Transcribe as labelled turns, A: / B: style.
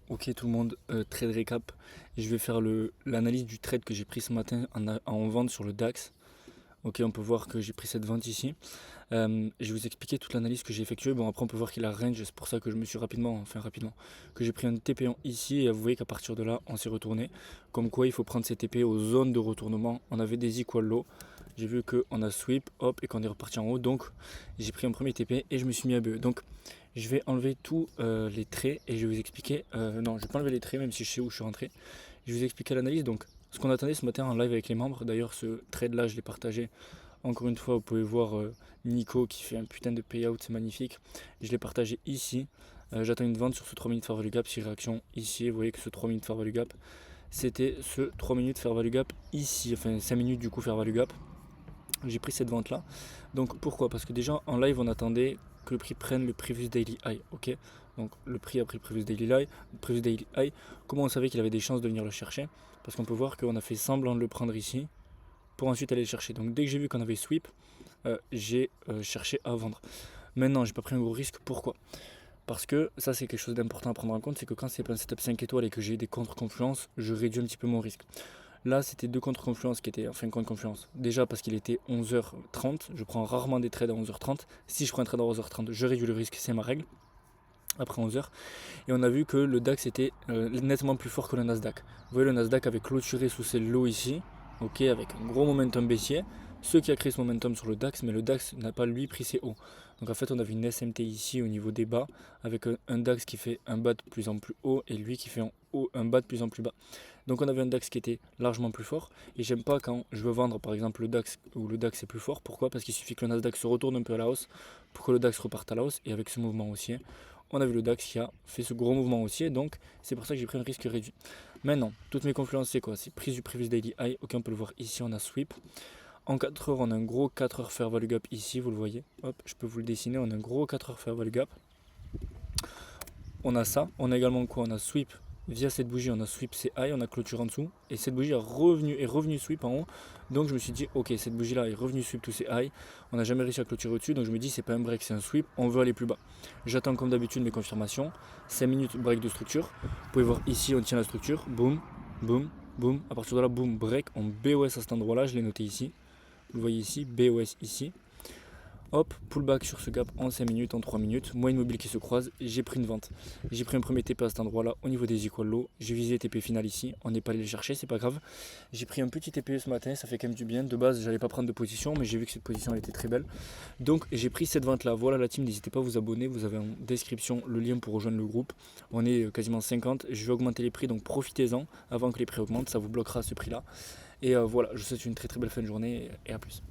A: Ok tout le monde, trade récap. Je vais faire l'analyse du trade que j'ai pris ce matin en vente sur le DAX. Ok, on peut voir que j'ai pris cette vente ici. Je vais vous expliquer toute l'analyse que j'ai effectuée. Bon, après on peut voir qu'il a range, c'est pour ça que je me suis rapidement, que j'ai pris un TP ici et vous voyez qu'à partir de là, on s'est retourné. Comme quoi, il faut prendre ces TP aux zones de retournement. On avait des equal low. J'ai vu qu'on a sweep, hop, et qu'on est reparti en haut. Donc, j'ai pris un premier TP et je me suis mis à BE. Donc, je vais enlever tous les traits et je vais vous expliquer. Non, je vais pas enlever les traits, même si je sais où je suis rentré. Je vais vous expliquer l'analyse. Donc, ce qu'on attendait ce matin en live avec les membres. D'ailleurs, ce trade là, je l'ai partagé. Encore une fois, vous pouvez voir Nico qui fait un putain de payout, c'est magnifique. Je l'ai partagé ici. J'attends une vente sur ce 3 minutes fair value gap. Si réaction ici, vous voyez que ce 3 minutes fair value gap, c'était ce 3 minutes fair value gap ici. Enfin, 5 minutes du coup fair value gap. J'ai pris cette vente là. Donc pourquoi? Parce que déjà en live, on attendait que le prix prenne le previous daily high. Ok, donc le prix a pris le previous daily high. Comment on savait qu'il avait des chances de venir le chercher? Parce qu'on peut voir qu'on a fait semblant de le prendre ici pour ensuite aller le chercher. Donc dès que j'ai vu qu'on avait sweep, j'ai cherché à vendre. Maintenant, j'ai pas pris un gros risque. Pourquoi? Parce que ça, c'est quelque chose d'important à prendre en compte, c'est que quand c'est un setup 5 étoiles et que j'ai des contre-confluences, je réduis un petit peu mon risque. Là, c'était deux contre-confluences qui étaient, enfin, contre-confluence. Déjà parce qu'il était 11h30, je prends rarement des trades à 11h30. Si je prends un trade à 11h30, je réduis le risque, c'est ma règle. Après 11h. Et on a vu que le DAX était nettement plus fort que le Nasdaq. Vous voyez, le Nasdaq avait clôturé sous ces lows ici, ok, avec un gros momentum baissier. Ce qui a créé ce momentum sur le DAX, mais le DAX n'a pas lui pris ses hauts. Donc en fait, on avait une SMT ici au niveau des bas, avec un DAX qui fait un bas de plus en plus haut et lui qui fait un bas de plus en plus bas. Donc on avait un DAX qui était largement plus fort. Et j'aime pas quand je veux vendre par exemple le DAX où le DAX est plus fort. Pourquoi? Parce qu'il suffit que le Nasdaq se retourne un peu à la hausse pour que le DAX reparte à la hausse. Et avec ce mouvement haussier, on a vu le DAX qui a fait ce gros mouvement haussier, donc c'est pour ça que j'ai pris un risque réduit. Maintenant, toutes mes confluences, c'est quoi? C'est prise du previous daily high, ok, on peut le voir ici, on a sweep. En 4 heures, on a un gros 4 heures fair value gap ici, vous le voyez. Hop, je peux vous le dessiner, on a un gros 4 heures fair value gap. On a ça, on a également quoi? On a sweep via cette bougie, on a sweep c'est high, on a clôture en dessous. Et cette bougie est revenue sweep en haut. Donc je me suis dit, ok, cette bougie là est revenue sweep tous ces high. On n'a jamais réussi à clôturer au-dessus. Donc je me dis, c'est pas un break, c'est un sweep. On veut aller plus bas. J'attends comme d'habitude mes confirmations. 5 minutes break de structure. Vous pouvez voir ici, on tient la structure. Boum, boum, boum. À partir de là, boum, break. On BOS à cet endroit là. Je l'ai noté ici. Vous le voyez ici, BOS ici. Hop, pullback sur ce gap en 5 minutes, en 3 minutes, moyenne mobile qui se croise, j'ai pris une vente. J'ai pris un premier TP à cet endroit là au niveau des equal low, j'ai visé TP final ici, on n'est pas allé le chercher, c'est pas grave. J'ai pris un petit TP ce matin, ça fait quand même du bien. De base, j'allais pas prendre de position, mais j'ai vu que cette position elle était très belle. Donc j'ai pris cette vente là. Voilà la team, n'hésitez pas à vous abonner, vous avez en description le lien pour rejoindre le groupe. On est quasiment 50, je vais augmenter les prix, donc profitez-en avant que les prix augmentent, ça vous bloquera ce prix là. Et voilà, je vous souhaite une très très belle fin de journée et à plus.